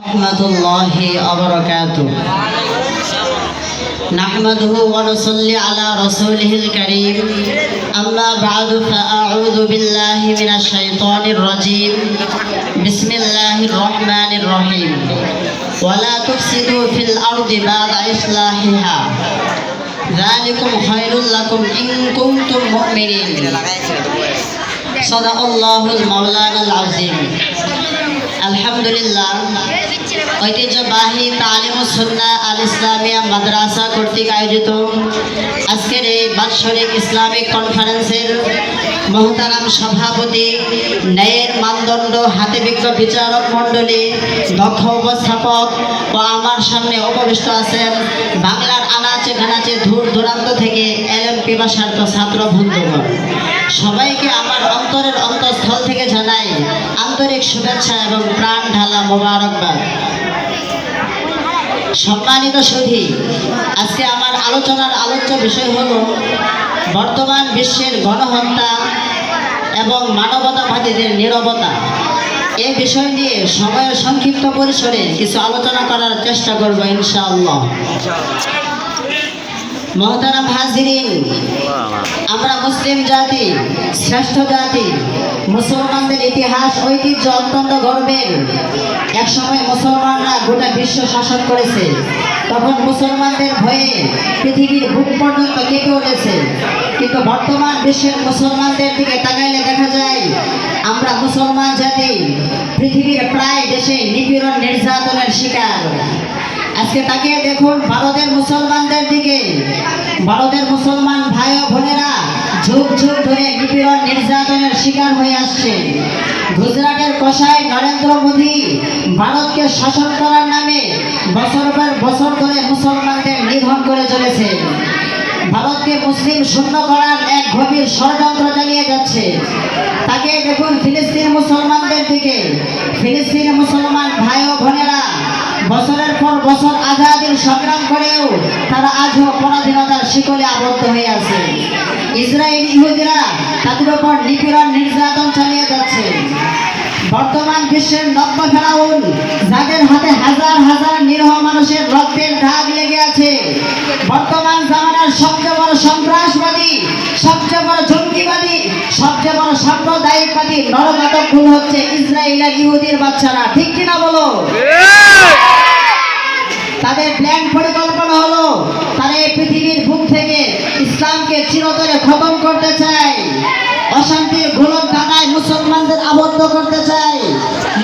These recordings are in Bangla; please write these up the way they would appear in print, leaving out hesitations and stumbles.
रहमतुल्लाहि व बरकातुहू। नहमदुहु व नुसल्ली अला रसूलिहिल करीम। अम्मा बअदु फअऊज़ु बिल्लाहि मिनश शैतानिर रजीम। बिस्मिल्लाहिर रहमानिर रहीम। वला तुफसिदू फिल अर्दि बअदा इस्लाहिहा ज़ालिकुम खैरुल लकुम इन कुंतुम मुमिनीन। सदाकल्लाहुल मौलानाल आज़ीम। আলহামদুলিল্লাহ, ঐতিহ্যবাহী তালিমুস সুন্নাহ আল ইসলামিয়া মাদ্রাসা কর্তৃক আয়োজিত আজকের এই বাৎসরিক ইসলামিক কনফারেন্সের মহতারাম সভাপতি, ন্যায়ের মানদণ্ড হাতে বিজ্ঞ বিচারক মণ্ডলী, দক্ষ উপস্থাপক ও আমার সামনে উপবিষ্ট আছেন বাংলার আনাচে কানাচে দূর দূরান্ত থেকে এলএম পিপাসার্থ ছাত্র বন্ধুগণ, সবাইকে আমার অন্তরের অন্তঃস্থল থেকে জানাই আন্তরিক শুভেচ্ছা এবং প্রাণ ঢালা মোবারকবাদ। সম্মানিত সুধী, আজকে আমার আলোচনার আলোচ্য বিষয় হল বর্তমান বিশ্বের গণহত্যা এবং মানবতাবাদীদের নীরবতা। এই বিষয় নিয়ে সময়ের সংক্ষিপ্ত পরিসরে কিছু আলোচনা করার চেষ্টা করব ইনশাআল্লাহ। মহতারাম হাজিরিন, আমরা মুসলিম জাতি, শ্রেষ্ঠ জাতি। মুসলমানদের ইতিহাস ঐতিহ্য অত্যন্ত গর্বের। একসময় মুসলমানরা গোটা বিশ্ব শাসন করেছে, তখন মুসলমানদের ভয়ে পৃথিবীর বুক পর্যন্ত কেঁপে উঠেছে। কিন্তু বর্তমান বিশ্বের মুসলমানদের দিকে তাকাইলে দেখা যায় আমরা মুসলমান জাতি পৃথিবীর প্রায় দেশে নিপীড়ন নির্যাতনের শিকার। আজকে তাকিয়ে দেখুন ভারতের মুসলমানদের দিকে। ভারতের মুসলমান ভাই ও বোনেরা যুগ যুগ ধরে নিপীড়ন নির্যাতনের শিকার হয়ে আসছে। গুজরাটের কসাই নরেন্দ্র মোদী ভারতকে শাসন করার নামে বছর পর বছর ধরে মুসলমানদের নিধন করে চলেছে। ভারতকে মুসলিম শূন্য করার এক গভীর ষড়যন্ত্র চালিয়ে যাচ্ছে। তাকে দেখুন ফিলিস্তিন মুসলমানদের দিকে। ফিলিস্তিন মুসলমান ভাই ও বোনেরা বছরের পর বছর আজাদির সংগ্রাম করেও তারা আজও পরাধীনতার শিকলে আবদ্ধ হয়ে আছে। ইসরায়েল ইহুদিরা তাদের উপর নিপীড়ন নির্যাতন চালিয়ে যাচ্ছে। বর্তমান বিশ্বের নব্য ফেরাউন, যাদের হাতে হাজার হাজার নিরীহ মানুষের রক্তের দাগ লেগে আছে। বর্তমান জামানার সবচেয়ে বড় সন্ত্রাসবাদী, সবচেয়ে বড় জঙ্গিবাদী, সবচেয়ে বড় সাম্প্রদায়িকবাদী নরঘাতক গুণ হচ্ছে ইসরায়েলের ইহুদির বাচ্চারা। ঠিক কিনা বলো? তাদের প্ল্যান পরিকল্পনা হলো তারা এই পৃথিবীর বুক থেকে ইসলামকে চিরতরে খতম করতে চায়। অশান্তির গোলক ধাঁধায় মুসলমানদের আবদ্ধ করতে চায়।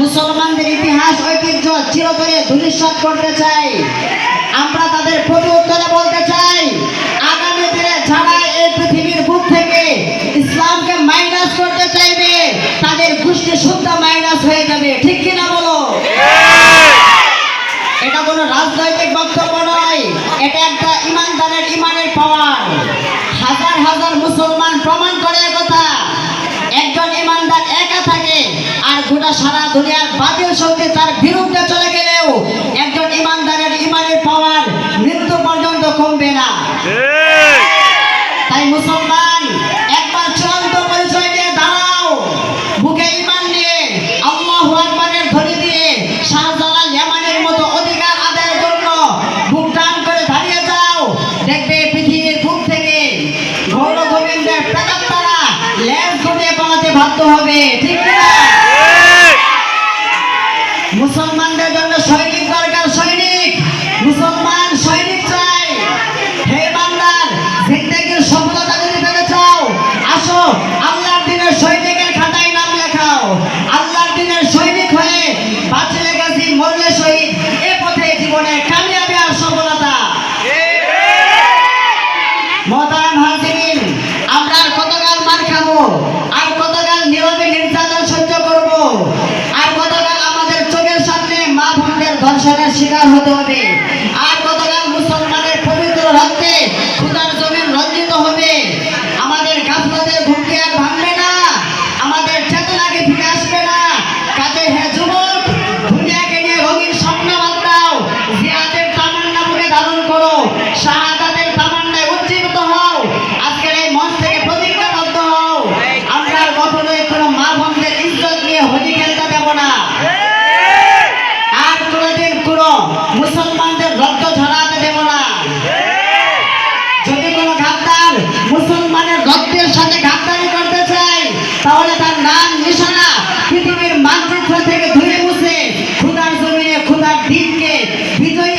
মুসলমানদের ইতিহাস ঐতিহ্য চিরতরে ধূলিসাৎ করতে চায়। আমরা তাদের প্রতি উত্তরে বলতে চাই, আগামী দিনে যারা এই পৃথিবীর বুক থেকে ইসলামকে মাইনাস করতে চাইবে তাদের গোষ্ঠী শুদ্ধ মাইনাস হয়ে যাবে। ঠিক কিনা বলো? এটা কোনো রাজনৈতিক বক্তব্য নয়, এটা একটা ইমানদারের ইমানের পাওয়ার। হাজার হাজার মুসলমান প্রমাণ করে কথা। একজন ইমানদার একা থাকে আর গোটা সারা দুনিয়ার বাতিল শক্তি তার বিরুদ্ধে চলে গেলেও একজন ইমানদারের ইমানের পাওয়ার মৃত্যু পর্যন্ত কমবে না। তাই মুসলমান একবার চূড়ান্ত পরিচয় দিয়ে দাঁড়াও, বুকে ইমান নিয়ে আল্লাহু আকবারের ধ্বনি দিয়ে শাহজালাল ইয়ামানের মতো অধিকার আদায়ের জন্য বুক টান করে দাঁড়িয়ে যাও। দেখবে পৃথিবীর বুক থেকে গৌর গোবিন্দের প্রেতাত্মারা লেজ গুটিয়ে পালাতে বাধ্য হবে। ঠিক না? মুসলমানদের জন্য সৈনিক দরকার, সৈনিক। মুসলমান সৈনিক চাই। হে বান্দার জিন্দেগির সফলতা যদি পেতে চাও, আসো আল্লাহর দিনের সৈনিকের খাতায় নাম লেখাও। আল্লাহর দিনের সৈনিক হয়ে বাঁচলে গাজী, মরলে শহীদ, এ পথে জীবনে কামিয়াবি আর সফলতা। মহতারাম হাজিরিন, আমরা আর কতকাল মার খাবো? আর কতকাল নীরবে নির্যাতন সহ্য করব? আর কতকাল আমাদের চোখের সামনে মা বোনদের ধর্ষণের শিকার হতে হবে? আর কতকাল মুসলমানের পবিত্র রক্তে খোদার জমিন রঞ্জিত হবে? আমাদের গাফলতের ঘুমকে আর ভাঙবে না, আমাদের চেতনাকে ফিরে আসবে না। কাজে হে যুবক, দুনিয়াকে নিয়ে রঙিন স্বপ্ন বাদ দাও। জিহাদের তামান্না বুকে ধারণ করো, শাহাদাতের তামান্নায় উজ্জীবিত হও। আজকের এই মঞ্চ থেকে প্রতিজ্ঞাবদ্ধ হও, আমরা কখনোই কোনো মা বোনদের ইজ্জত নিয়ে হোলি খেলতে দেব না। আর কোনোদিন কখনো মুসলমানদের রক্ত ঝরাতে দেব না। যদি কোনো গাদ্দার মুসলমানের রক্তের সাথে গাদ্দারি করতে চায় তাহলে তার নাম নিশানা পৃথিবীর মানচিত্র থেকে ধুয়ে মুছে খুদার জমিনে খুদার দিনকে বিজয়ী